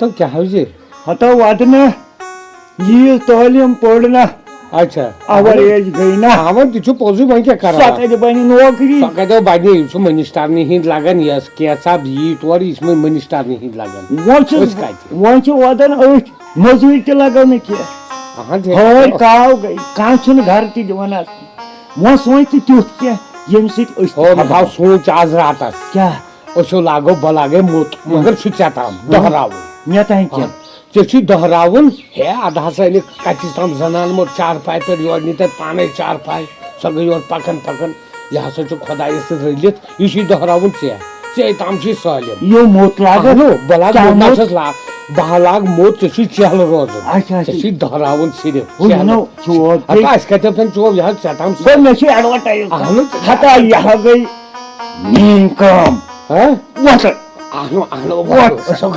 तो क्या है हता वादना ये तालीम पढ़ना अच्छा अवर एज गई ना हमन तिचो पोजू भाई क्या करा सकाळी बनी नोकरी सकाळी बानी इसो मनिस्टार नि हिंद लागन यस केसा भी तोर इसमें मनिस्टार नि हिंद लागन वंच वादन अच मजूरी के लगाने के हर काव गई का छन घर ती दिवन वो सोच तुथ के यम सित हो भाव सोच आज रात क्या ओसो लागो बलागे मोत मगर सुचाता दोहराव मैं ताई क्या तेची दोहरावन हे आधा सैनिक काचिस्तान जनान मोर 4 पाय तर योर नी तर पाने 4 पाय सगळे योर पकन यहाँ से जो खुदाई से रहिलेत इसी दोहरावन से तामची सहले यो मोत लागे नो बला मोनाचस ला बालाग मोत तेची चहल रोज अच्छा तेची दोहरावन सिरे नो चो आता इसका तो चो यहाँ चताम वो नशी एडवर्टाइज हता यहाँ गई नीकम हां वाटर आनो सो